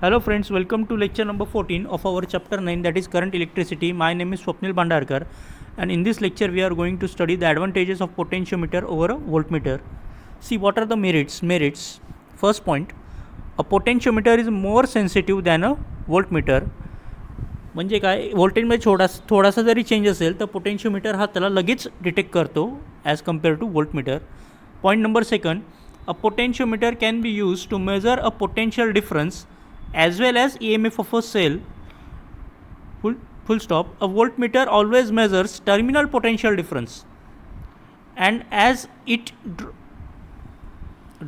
Hello friends, welcome to lecture number 14 of our chapter 9, that is current electricity. My name is Swapnil Bhandarkar, and in this lecture we are going to study the advantages of potentiometer over a voltmeter. See, what are the merits? First point, a potentiometer is more sensitive than a voltmeter. म्हणजे काय, व्होल्टेजमध्ये थोडासा जरी change असेल तर potentiometer हा त्याला लगेच डिटेक्ट करतो as compare to voltmeter. Point number second, a potentiometer can be use to measure a potential difference as well as EMF of a cell. Full stop. A voltmeter always measures terminal potential difference, and as it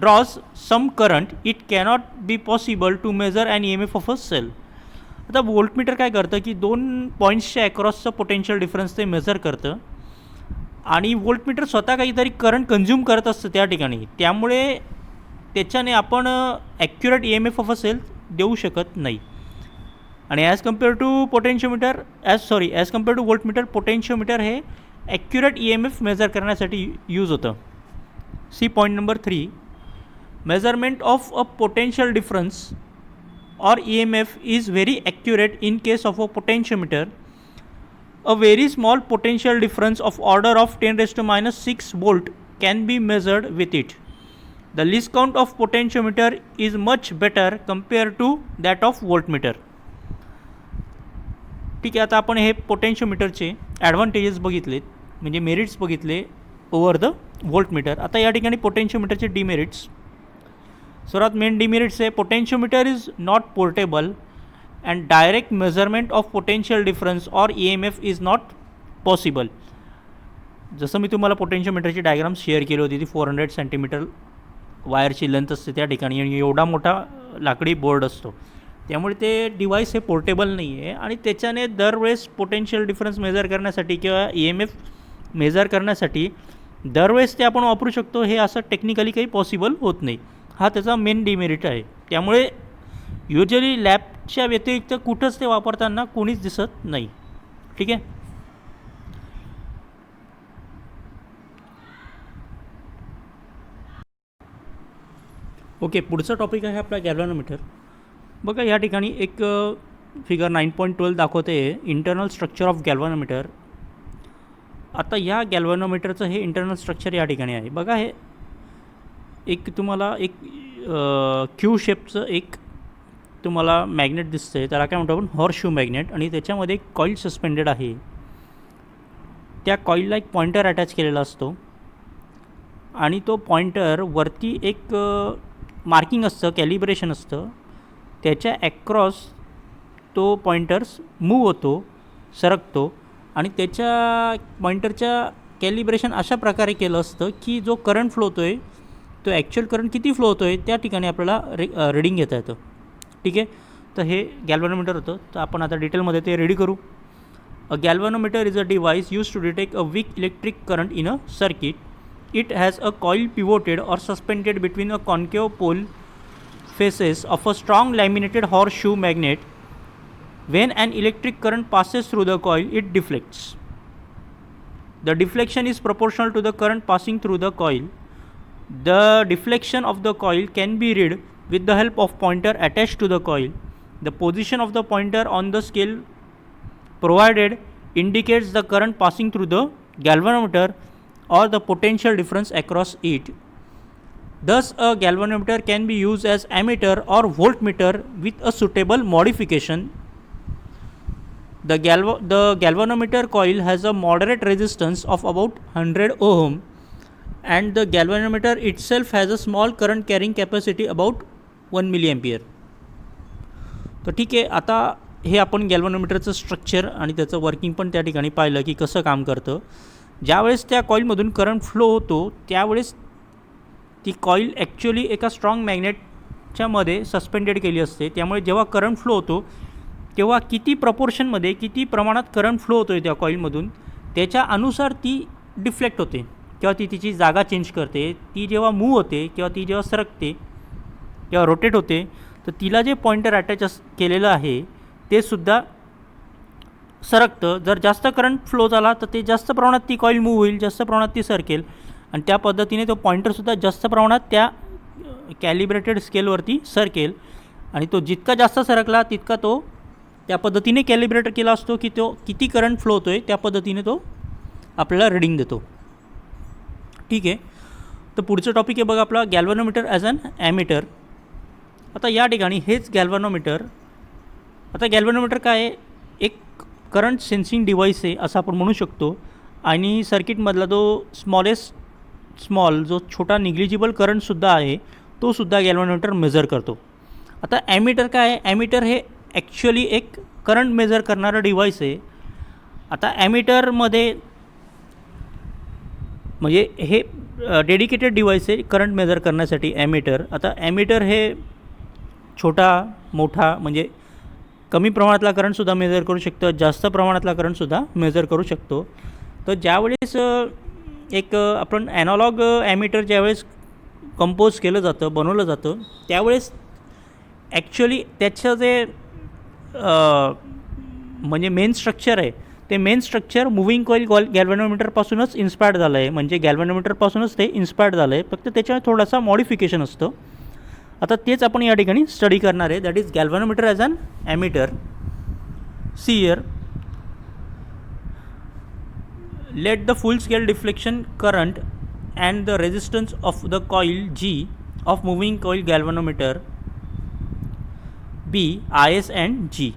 draws some current, it cannot be possible to measure an EMF of a cell. आता voltmeter काय करतं की दोन पॉईंट्सच्या अक्रॉसचं potential difference ते major करतं, आणि voltmeter स्वतः काहीतरी करंट कन्झ्युम करत असतं त्या ठिकाणी, त्यामुळे त्याच्याने आपण accurate EMF of a cell देऊ शकत नाही. आणि as compare to voltmeter, potentiometer हे ॲक्युरेट EMF मेजर करण्यासाठी यूज होतं. C point number 3, measurement of a potential difference or EMF is very accurate in case of a potentiometer. A very small potential difference of order of 10⁻⁻⁶ volt can be measured with it. The least count of potentiometer is much better compared to that of voltmeter. ठीक आहे, आता आपण हे पोटेन्शियोमीटरचे advantages बघितलेत, म्हणजे merits बघितले over the voltmeter. आता या ठिकाणी पोटेन्शियोमीटरचे डिमेरिट्स. सर्वात मेन डिमेरिट्स आहे, potentiometer is not portable and direct measurement of potential difference or EMF is not possible. जसं मी तुम्हाला पोटेन्शियोमीटरची डायग्राम शेअर केली होती, ती 400 सेंटीमीटर वायरची लेंथ असते त्या ठिकाणी, आणि एवढा मोठा लाकडी बोर्ड असतो, त्यामुळे ते डिव्हाइस हे पोर्टेबल नाही आहे, आणि त्याच्याने दरवेळेस पोटेन्शियल डिफरन्स मेजर करण्यासाठी किंवा EMF मेजर करण्यासाठी दरवेळेस ते आपण वापरू शकतो, हे असं टेक्निकली काही पॉसिबल होत नाही. हा त्याचा मेन डिमेरिट आहे. त्यामुळे युजली लॅबच्या व्यतिरिक्त कुठंच ते वापरताना कोणीच दिसत नाही. ठीक आहे. ओके, पुढचा टॉपिक आहे आपला गॅल्व्हॅनोमीटर. बघा, या ठिकाणी एक फिगर 9.12 दाखवते इंटरनल स्ट्रक्चर ऑफ गॅल्व्हॅनोमीटर. आता या गॅल्व्हॅनोमीटरचं हे इंटरनल स्ट्रक्चर या ठिकाणी आहे. बघा, हे एक तुम्हाला एक क्यू शेपचं एक तुम्हाला मॅग्नेट दिसतं आहे, त्याला काय म्हणतो आपण, हॉर्स शू मॅग्नेट, आणि त्याच्यामध्ये एक कॉईल सस्पेंडेड आहे. त्या कॉईलला एक पॉइंटर अटॅच केलेला असतो, आणि तो पॉइंटर वरती एक मार्किंग असतं, कॅलिब्रेशन असतं, त्याच्या ॲक्रॉस तो पॉइंटर्स मूव होतो, सरकतो, आणि त्याच्या पॉइंटरच्या कॅलिब्रेशन अशा प्रकारे केलं असतं की जो करंट फ्लो होतो आहे तो ॲक्च्युअल करंट किती फ्लो होतो आहे त्या ठिकाणी आपल्याला रीडिंग घेता येतं. ठीक आहे. तर हे गॅल्व्हॅनोमीटर होतं. तर आपण आता डिटेलमध्ये ते रेडी करू. A galvanometer is a device use to detect a weak electric current in a circuit. It has a coil pivoted or suspended between a concave pole faces of a strong laminated horseshoe magnet. When an electric current passes through the coil, it deflects. The deflection is proportional to the current passing through the coil. The deflection of the coil can be read with the help of pointer attached to the coil. The position of the pointer on the scale provided indicates the current passing through the galvanometer or the potential difference across it. Thus, a galvanometer can be used as ammeter or voltmeter with a suitable modification. The galvanometer coil has a moderate resistance of about 100 ohm, and the galvanometer itself has a small current carrying capacity about 1 milliampere. तर ठीक आहे, आता हे आपण गॅल्व्हॅनोमीटरचं structure आणि त्याचं working पण त्या ठिकाणी पाहिलं की कसं काम करतं. ज्यावेळेस त्या कॉईलमधून करंट फ्लो होतो त्यावेळेस ती कॉईल ॲक्च्युअली एका स्ट्रॉंग मॅग्नेटच्या मध्ये सस्पेंडेड केली असते, त्यामुळे जेव्हा करंट फ्लो होतो तेव्हा किती प्रपोर्शनमध्ये किती प्रमाणात करंट फ्लो होतो आहे त्या कॉईलमधून त्याच्या अनुसार ती डिफ्लेक्ट होते किंवा ती तिची जागा चेंज करते. ती जेव्हा मूव होते किंवा ती जेव्हा सरकते किंवा रोटेट होते तर तिला जे पॉइंटर अटॅच केलेलं आहे ते सुद्धा सरकतं. जर जास्त करंट फ्लो झाला तर ते जास्त प्रमाणात ती कॉईल मूव होईल, जास्त प्रमाणात ती सरकेल, आणि त्या पद्धतीने तो पॉइंटरसुद्धा जास्त प्रमाणात त्या कॅलिब्रेटेड स्केलवरती सरकेल. आणि तो जितका जास्त सरकला तितका तो त्या पद्धतीने कॅलिब्रेट केला असतो की तो किती करंट फ्लो होतो आहे त्या पद्धतीने तो आपल्याला रीडिंग देतो. ठीक आहे. तर पुढचं टॉपिक आहे बघा आपला गॅल्व्हनोमीटर ॲज अन ॲमीटर. आता या ठिकाणी हेच गॅल्व्हनोमीटर. आता गॅल्व्हनोमीटर काय आहे, एक करंट सेन्सिंग डिव्हाइस आहे असं आपण म्हणू शकतो. आणि सर्किटमधला जो छोटा निग्लिजिबल करंटसुद्धा आहे तो सुद्धा गॅल्व्हनोमीटर मेजर करतो. आता ॲमीटर काय आहे, ॲमीटर हे ॲक्च्युअली एक करंट मेजर करणारं डिव्हाइस आहे. आता ॲमीटरमध्ये म्हणजे हे डेडिकेटेड डिव्हाइस आहे करंट मेजर करण्यासाठी ॲमीटर. आता ॲमीटर हे छोटा मोठा म्हणजे कमी प्रमाणातला करंटसुद्धा मेजर करू शकतं, जास्त प्रमाणातला करंटसुद्धा मेजर करू शकतो. तर ज्यावेळेस एक आपण ॲनालॉग ॲमीटर ज्यावेळेस कंपोज केलं जातं, बनवलं जातं, त्यावेळेस ॲक्च्युअली त्याचं जे म्हणजे मेन स्ट्रक्चर आहे ते मेन स्ट्रक्चर मूव्हिंग कॉईल गॅल्व्हनोमीटरपासूनच इन्स्पायर्ड झालं आहे. म्हणजे गॅल्व्हनोमीटरपासूनच ते इन्स्पायर्ड झालं आहे, फक्त त्याच्यावर थोडासा मॉडिफिकेशन असतं. आता तेच आपण या ठिकाणी स्टडी करणार आहे, that is galvanometer as an ammeter. See here, let the full scale deflection current and the resistance of the coil G of moving coil galvanometer be IS and G.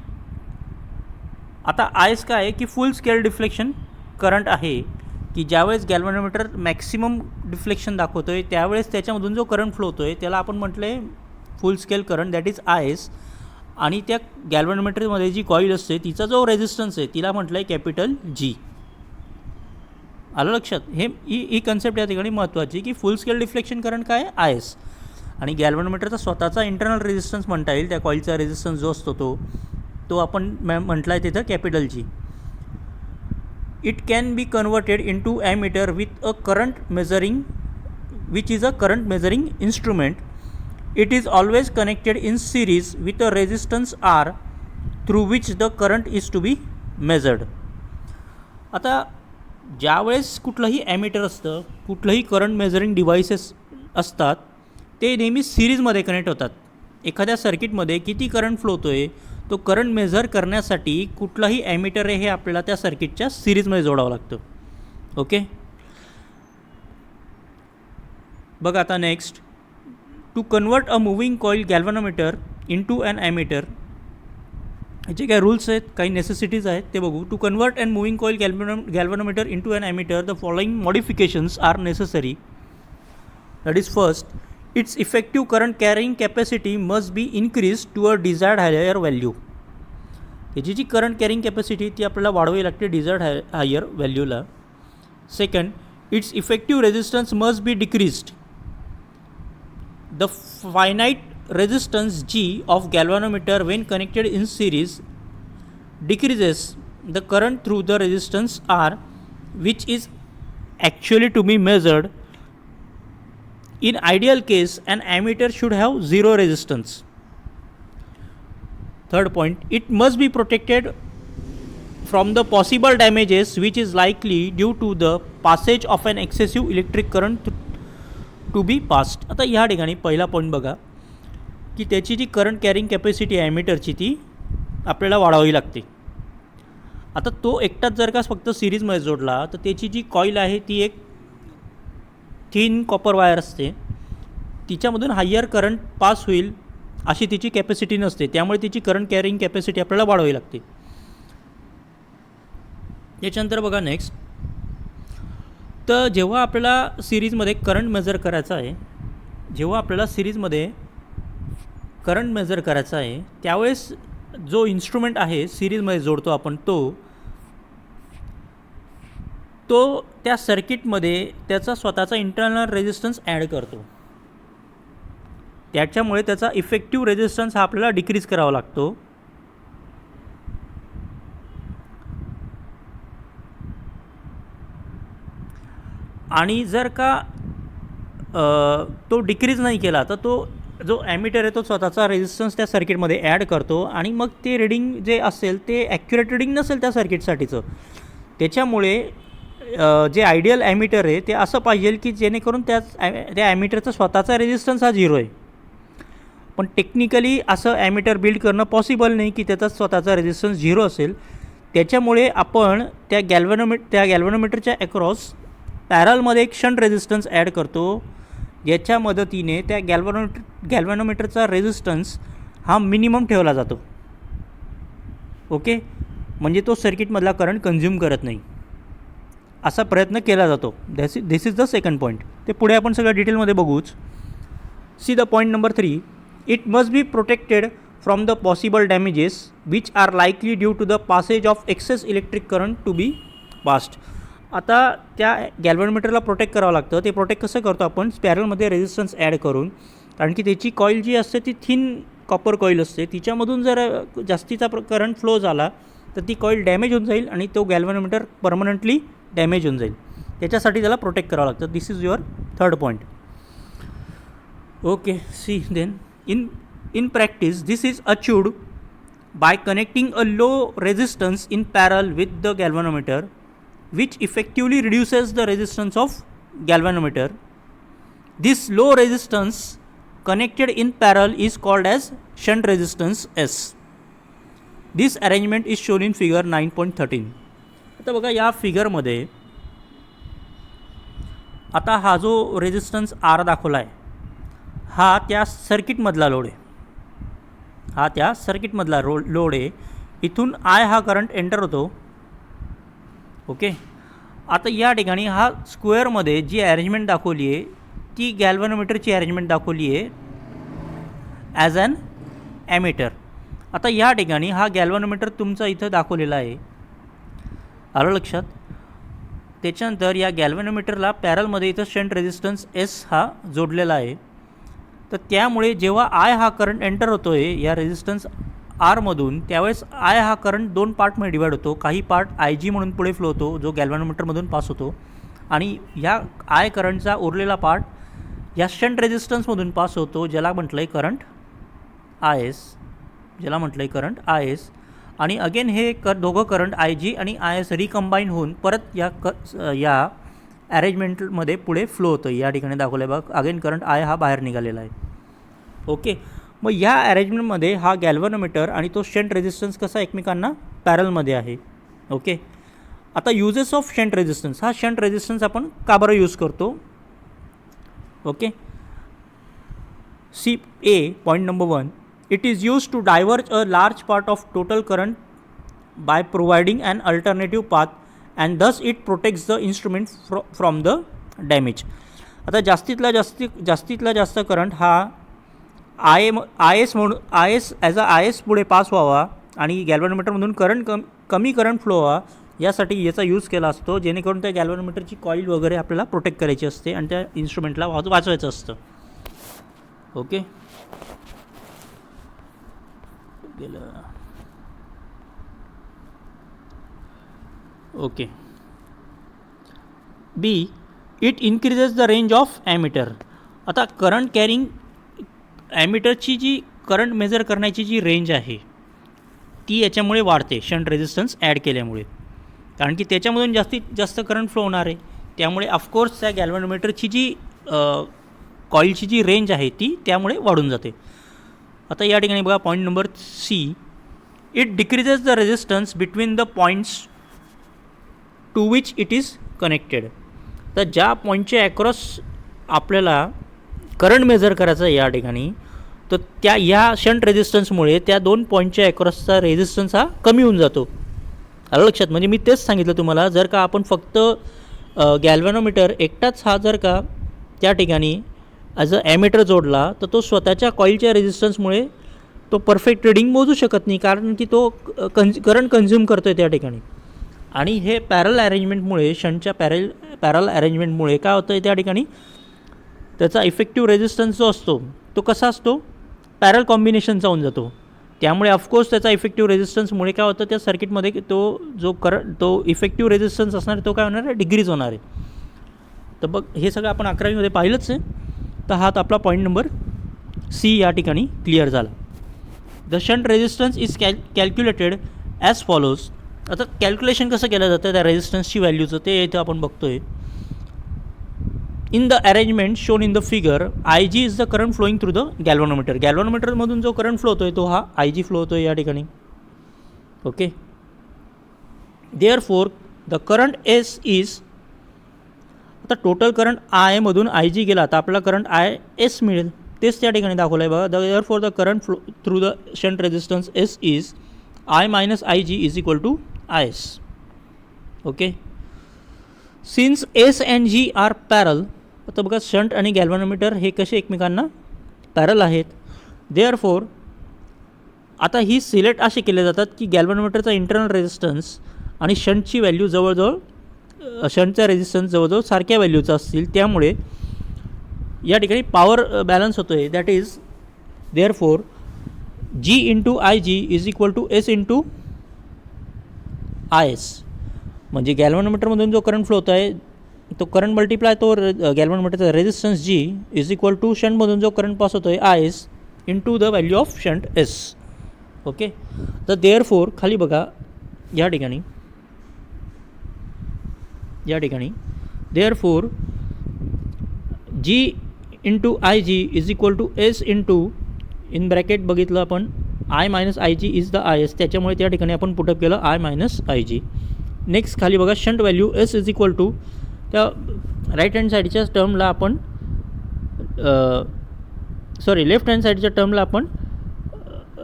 आता IS काय आहे की फुल scale deflection current आहे की ज्यावेळेस galvanometer maximum deflection दाखवतो आहे त्यावेळेस त्याच्यामधून जो करंट फ्लो होतो आहे त्याला आपण म्हटलं आहे फुल scale current, that is IS. आणि त्या गॅल्व्हनोमीटरमध्ये जी कॉईल असते तिचा जो रेझिस्टन्स आहे तिला म्हटलं आहे कॅपिटल G. आलं लक्षात. ही कन्सेप्ट या ठिकाणी महत्त्वाची की फुल स्केल डिफ्लेक्शन करंट काय आहे IS. आणि गॅल्व्हनोमीटरचा स्वतःचा इंटरनल रेझिस्टन्स म्हणता येईल, त्या कॉईलचा रेझिस्टन्स जो असतो तो आपण म्हटला आहे तिथं capital G. It can be converted into ammeter with a current measuring which is a current measuring instrument. It is always connected in series with a resistance R through which the current is to be measured. आता ज्यावेळेस कुठलंही ammeter असतं, कुठलंही current measuring devices असतात ते नेहमी सिरीजमध्ये connect होतात. एखाद्या सर्किटमध्ये किती करंट फ्लो होतो आहे तो करंट मेजर करण्यासाठी कुठलाही ॲमीटर आहे हे आपल्याला त्या सर्किटच्या सिरीजमध्ये जोडावं लागतं. ओके. बघा आता next, to convert a moving coil galvanometer in to an ammeter. जे काही रूल्स आहेत, काही नेसेसिटीज आहेत ते बघू. To convert and moving coil galvanometer in to an ammeter the following modifications are necessary. That is first, it's effective current carrying capacity must be increase to a desired higher value. त्याची जी current carrying capacity ती आपल्याला वाढवावी लागते desired higher व्हॅल्यूला. Second, it's effective resistance must be decreased. The finite resistance G of galvanometer when connected in series decreases the current through the resistance R which is actually to be measured. In ideal case an ammeter should have zero resistance. Third point, it must be protected from the possible damages which is likely due to the passage of an excessive electric current to be passed. आता ह्या ठिकाणी पहिला point बघा की त्याची जी current carrying capacity आहे ॲमीटरची ती आपल्याला वाढवावी लागते. आता तो एकटाच जर का फक्त सिरीजमध्ये जोडला तर त्याची जी कॉईल आहे ती एक थिन कॉपर वायर असते, तिच्यामधून हायर करंट पास होईल अशी तिची कॅपॅसिटी नसते, त्यामुळे तिची करंट कॅरिंग कॅपॅसिटी आपल्याला वाढवावी लागते. याच्यानंतर बघा नेक्स्ट, तर जेव्हा आपल्याला सिरीजमध्ये करंट मेजर करायचा आहे, करंट मेजर करायचा आहे त्यावेळेस जो इन्स्ट्रुमेंट आहे सिरीजमध्ये जोडतो आपण तो त्या सर्किटमध्ये त्याचा स्वतःचा इंटरनल रेझिस्टन्स ॲड करतो. त्याच्यामुळे त्याचा इफेक्टिव्ह रेझिस्टन्स हा आपल्याला डिक्रीज करावा लागतो. आणि जर का तो डिक्रीज नाही केला तर तो जो ॲमीटर आहे तो स्वतःचा रेझिस्टन्स त्या सर्किटमध्ये ॲड करतो आणि मग ते रिडिंग जे असेल ते ॲक्युरेट रिडिंग नसेल त्या सर्किटसाठीचं. त्याच्यामुळे जे आयडियल ॲमीटर आहे ते असं पाहिजे की जेणेकरून त्या ॲमीटरचा स्वतःचा रेझिस्टन्स हा झिरो आहे. पण टेक्निकली असं ॲमिटर बिल्ड करणं पॉसिबल नाही की त्याचा स्वतःचा रेझिस्टन्स 0 असेल. त्याच्यामुळे आपण त्या गॅल्व्हॅनोमीटरच्या अक्रॉस पॅरलमध्ये एक शंट रेझिस्टन्स ॲड करतो, ज्याच्या मदतीने त्या गॅल्व्हॅनोमीटरचा रेझिस्टन्स हा मिनिमम ठेवला जातो. ओके, म्हणजे तो सर्किटमधला करंट कन्झ्युम करत नाही, असा प्रयत्न केला जातो. This is the second point. ते पुढे आपण सगळं डिटेलमध्ये बघूच. See the point number 3. It must be protected from the possible damages which are likely due to the passage of excess electric current to be passed. आता त्या गॅल्व्हॅनोमीटरला protect करावं लागतं. ते प्रोटेक्ट कसं करतो आपण? स्पॅरलमध्ये रेझिस्टन्स ॲड करून, कारण की त्याची कॉईल जी असते ती थिन कॉपर कॉईल असते. तिच्यामधून जर जास्तीचा करंट फ्लो झाला तर ती कॉईल डॅमेज होऊन जाईल आणि तो गॅल्व्हॅनोमीटर परमनंटली डॅमेज होऊन जाईल. त्याच्यासाठी त्याला प्रोटेक्ट करावं लागतं. This is your third point. Okay, see then in practice this is achieved by connecting a low resistance in parallel with the galvanometer, which effectively reduces the resistance of galvanometer. This low resistance connected in parallel is called as shunt resistance S. This arrangement is shown in figure 9.13. आता बघा या फिगरमध्ये आता हा जो resistance R दाखवला आहे हा त्या सर्किटमधला लोड आहे. हा त्या सर्किटमधला लोड आहे. इथून आय हा करंट एंटर होतो. ओके, आता या ठिकाणी हा स्क्वेअरमध्ये जी अरेंजमेंट दाखवली आहे ती गॅल्व्हॅनोमीटरची अरेंजमेंट दाखवली आहे ॲज ॲन ॲमिटर. आता या ठिकाणी हा गॅल्व्हॅनोमीटर तुमचा इथं दाखवलेला आहे, आलं लक्षात? त्याच्यानंतर या गॅल्व्हॅनोमीटरला पॅरलमध्ये इथं शंट रेझिस्टन्स एस हा जोडलेला आहे. तर त्यामुळे जेव्हा आय हा करंट एंटर होतो आहे या रेझिस्टन्स आरमधून, त्यावेळेस आय हा करंट दोन पार्टमध्ये डिवाईड होतो. काही पार्ट आय जी म्हणून पुढे फ्लो होतो जो गॅल्व्हॅनोमीटरमधून पास होतो, आणि ह्या आय करंटचा उरलेला पार्ट या शंट रेझिस्टन्समधून पास होतो, ज्याला म्हटलं आहे करंट आय एस. आणि अगेन हे दोघं करंट आय जी आणि आय एस रिकंबाईन होऊन परत या अरेंजमेंटमध्ये पुढे फ्लो होतं. या ठिकाणी दाखवलं आहे बघ, अगेन करंट आय हा बाहेर निघालेला आहे. ओके, मग या अरेंजमेंटमध्ये हा गॅल्व्हॅनोमीटर आणि तो शंट रेझिस्टन्स कसा एकमेकांना पॅरलमध्ये आहे. ओके, आता युजेस ऑफ शंट रेझिस्टन्स. हा शंट रेझिस्टन्स आपण का बरं यूज करतो? Okay, see A point number 1. It is use to diverge a large part of total current by providing an alternative path and thus it protects the instrument from the damage. आता जास्तीतला जास्त current हा I S as a I S पुढे pass व्हावा आणि गॅल्व्हॅनोमीटरमधून current कमी current flow व्हावा यासाठी याचा यूज केला असतो, जेणेकरून त्या गॅल्व्हॅनोमीटरची कॉईल वगैरे आपल्याला प्रोटेक्ट करायची असते आणि त्या इन्स्ट्रुमेंटला वाचवायचं असतं. ओके, गेलं. Okay, B. It increases the range of ammeter. आता करंट कॅरिंग ॲमिटरची जी करंट मेजर करण्याची जी रेंज आहे ती याच्यामुळे वाढते शंट रेझिस्टन्स ॲड केल्यामुळे, कारण की त्याच्यामधून जास्तीत जास्त करंट फ्लो होणार आहे. त्यामुळे ऑफकोर्स त्या गॅल्व्हॅनोमीटरची जी कॉईलची जी रेंज आहे ती त्यामुळे वाढून जाते. आता या ठिकाणी बघा point number C. It decreases the resistance between the points to which it is connected. तर ज्या पॉईंटच्या ॲक्रॉस आपल्याला करंट मेजर करायचं आहे या ठिकाणी, तर ह्या शंट रेझिस्टन्समुळे त्या दोन पॉईंटच्या ॲक्रॉसचा रेझिस्टन्स हा कमी होऊन जातो. आलं लक्षात? म्हणजे मी तेच सांगितलं तुम्हाला, जर का आपण फक्त गॅल्व्हॅनोमीटर एकटाच हा जर का त्या ठिकाणी ॲज अ ॲमिटर जोडला तर तो स्वतःच्या कॉईलच्या रेझिस्टन्समुळे तो परफेक्ट रिडिंग मोजू शकत नाही, कारण की तो करंट कन्झ्युम करतो आहे त्या ठिकाणी. आणि हे पॅरल अरेंजमेंटमुळे, शंटच्या पॅरल अरेंजमेंटमुळे काय होतं आहे त्या ठिकाणी, त्याचा इफेक्टिव्ह रेझिस्टन्स जो असतो तो कसा असतो, पॅरल कॉम्बिनेशनचा होऊन जातो. त्यामुळे ऑफकोर्स त्याचा इफेक्टिव्ह रेझिस्टन्समुळे काय होतं, त्या सर्किटमध्ये तो इफेक्टिव्ह रेझिस्टन्स असणार आहे तो काय होणार आहे, डिक्रीज होणार आहे. तर बघ हे सगळं आपण 11वीमध्ये पाहिलंच आहे. तर हा आपला पॉईंट नंबर सी या ठिकाणी क्लिअर झाला. The shunt resistance is calculated as follows. आता कॅल्क्युलेशन कसं केलं जातं त्या रेझिस्टन्सची व्हॅल्यूचं ते इथं आपण बघतो आहे. In the arrangement shown in the figure I G is the current flowing through the galvanometer. गॅल्व्हॅनोमीटरमधून जो करंट फ्लो होतो आहे तो हा आय जी फ्लो होतो आहे या ठिकाणी. Okay, therefore the current S is, आता टोटल करंट आय मधून आय जी गेला तर आपल्याला करंट आय एस मिळेल, तेच त्या ठिकाणी दाखवलं आहे बघा. Therefore the current flow through the shunt resistance S is I minus I G is equal to I S. Okay, since S and G are parallel, आता बघा शंट आणि गॅल्व्हॅनोमीटर हे कसे एकमेकांना पॅरल आहेत. देअरफोर आता ही सिलेक्ट असे केले जातात की गॅल्व्हॅनोमीटरचा इंटरनल रेजिस्टन्स आणि शंटची व्हॅल्यू जवळजवळ, शंटचा रेजिस्टन्स जवळजवळ सारख्या व्हॅल्यूचा असतील, त्यामुळे या ठिकाणी पॉवर बॅलन्स होतो आहे. That is therefore G into I G is equal to S into I S. म्हणजे गॅल्व्हॅनोमीटरमधून जो करंट फ्लो होत आहे तो करंट मल्टिप्लाय तो गॅल्व्हॅनोमीटरचा resistance G is equal to शंटमधून जो करंट पास होतो आहे I S into the value of shunt S. Okay, तर देअरफोर खाली बघा या ठिकाणी therefore G into I G is equal to S into in bracket बघितलं आपण I minus I G is the I S, त्याच्यामुळे त्या ठिकाणी आपण पुटअप केलं I minus I G. Next खाली बघा shunt value S is equal to त्या राईट हँड साईडच्या टर्मला आपण लेफ्ट हँड साईडच्या टर्मला आपण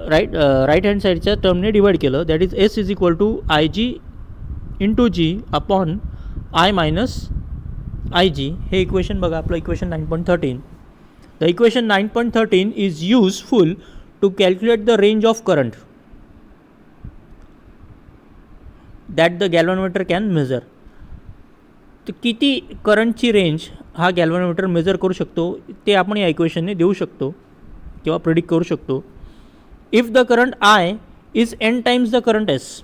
राईट हँड साईडच्या टर्मने डिवाईड केलं. That is S is equal to I G into G upon I minus I G. हे इक्वेशन बघा आपलं equation 9.13. The equation 9.13 is useful to calculate the range of current that the galvanometer can measure. तर किती करंटची range हा गॅल्व्हॅनोमीटर major करू शकतो ते आपण या इक्वेशनने देऊ शकतो किंवा प्रिडिक्ट करू शकतो. If the current I is N times the current S,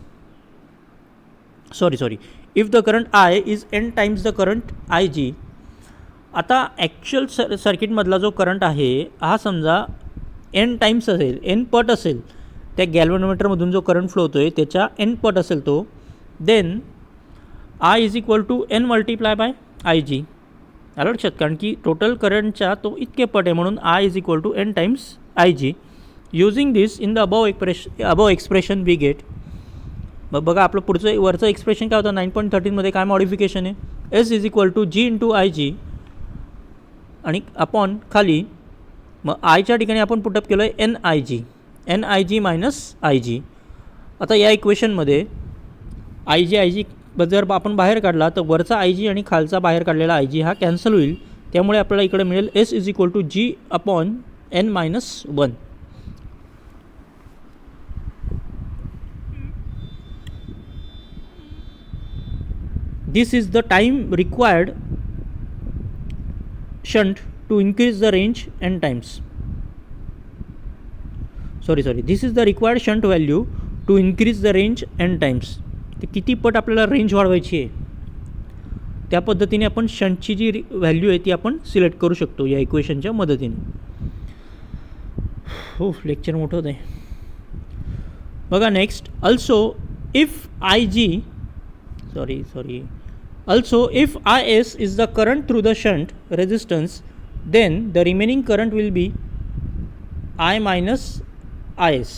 if the current I is N times the current I G. आता ॲक्च्युअल सर्किटमधला जो करंट आहे हा समजा एन टाइम्स असेल, एन पट असेल, त्या गॅल्व्हॅनोमीटरमधून जो करंट फ्लो होतो आहे त्याच्या एन पट असेल तो, then I is equal to N multiply by I G. आलं लक्षात, कारण की टोटल करंटच्या तो इतके पट आहे म्हणून I is equal to n times I G. Using this in the above expression we get. मग बघा आपलं पुढचं वरचं एक्सप्रेशन काय होतं 9.13मध्ये काय मॉडिफिकेशन आहे, S is equal to G into I G आणि अपॉन खाली मग आयच्या ठिकाणी आपण पुटअप केलं आहे N I G minus I G. आता या इक्वेशनमध्ये आय जी जर आपण बाहेर काढला तर वरचा आय जी आणि खालचा बाहेर काढलेला आय जी हा कॅन्सल होईल, त्यामुळे आपल्याला इकडे मिळेल S is equal to G upon n minus 1. This is the time required shunt to increase the range n times. This is the required shunt value to increase the range n times. तर किती पट आपल्याला range वाढवायची आहे त्या पद्धतीने आपण शंटची जी value आहे ती आपण सिलेक्ट करू शकतो या इक्वेशनच्या मदतीने. हो, लेक्चर मोठं होतं आहे बघा. Next also if I G Also, if Is is the current through the shunt resistance, then the remaining current will be I minus Is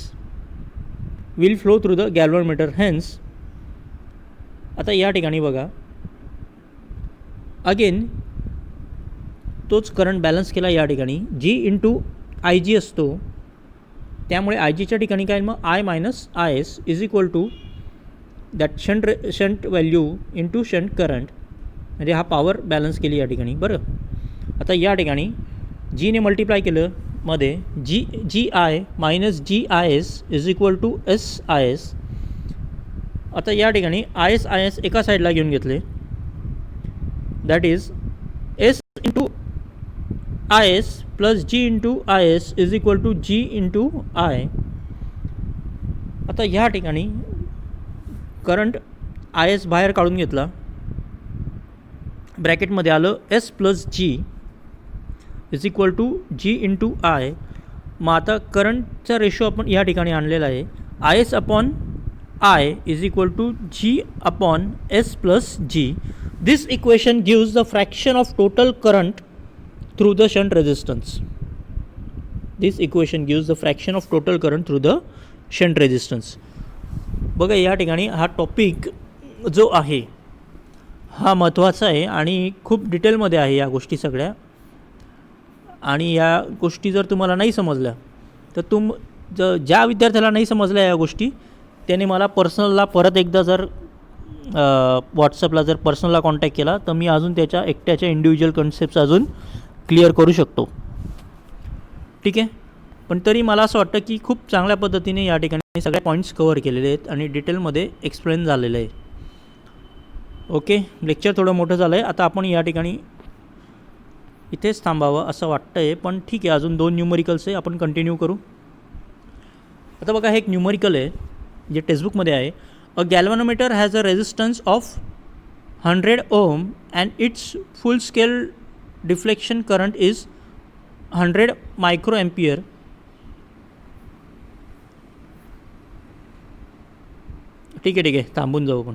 will flow through the galvanometer. Hence, आता या ठिकाणी बघा again तोच current balance केला या ठिकाणी जी into I जी असतो, त्यामुळे आय जीच्या ठिकाणी काय मग I minus I S is equal to that shunt value into shunt current, म्हणजे हा पॉवर बॅलन्स केली या ठिकाणी. बरं, आता या ठिकाणी जीने मल्टिप्लाय केलं मध्ये G I minus G I S is equal to S I S. आता या ठिकाणी आय एस एका साईडला घेऊन घेतले, that is S into I S plus G into I S is equal to G into I. आता ह्या ठिकाणी करंट आय एस बाहेर काढून घेतला, ब्रॅकेटमध्ये आलं S plus G is equal to G into I. मग आता करंटचा रेशो आपण या ठिकाणी आणलेला आहे, I S upon I is equal to G upon S plus G. This equation gives the fraction of total current through the shunt resistance. This equation gives the fraction of total current through the shunt resistance. बघा या ठिकाणी हा topic जो आहे हा महत्त्वाचा आहे आणि खूप डिटेलमध्ये आहे या गोष्टी सगळ्या. आणि या गोष्टी जर तुम्हाला नाही समजल्या तर ज्या विद्यार्थ्याला नाही समजल्या या गोष्टी त्याने मला पर्सनलला परत एकदा जर व्हॉट्सअपला जर पर्सनलला कॉन्टॅक्ट केला तर मी अजून त्याच्या एकट्याच्या इंडिव्हिज्युअल कन्सेप्ट्स अजून क्लिअर करू शकतो. ठीक आहे. पण तरी मला असं वाटतं की खूप चांगल्या पद्धतीने या ठिकाणी सगळे पॉईंट्स कवर केलेले आहेत आणि डिटेलमध्ये एक्सप्लेन झालेलं आहे. ओके, लेक्चर थोडं मोठं झालं आहे. आता आपण या ठिकाणी इथेच थांबावं असं वाटतं आहे, पण ठीक आहे. अजून 2 न्यूमरिकल्स आहे, आपण कंटिन्यू करू. आता बघा हे एक न्यूमरिकल आहे जे टेक्स्टबुकमध्ये आहे. A galvanometer has a resistance of 100 ohm and it's full scale deflection current is 100 micro ampere. ठीक आहे थांबून जाऊ आपण.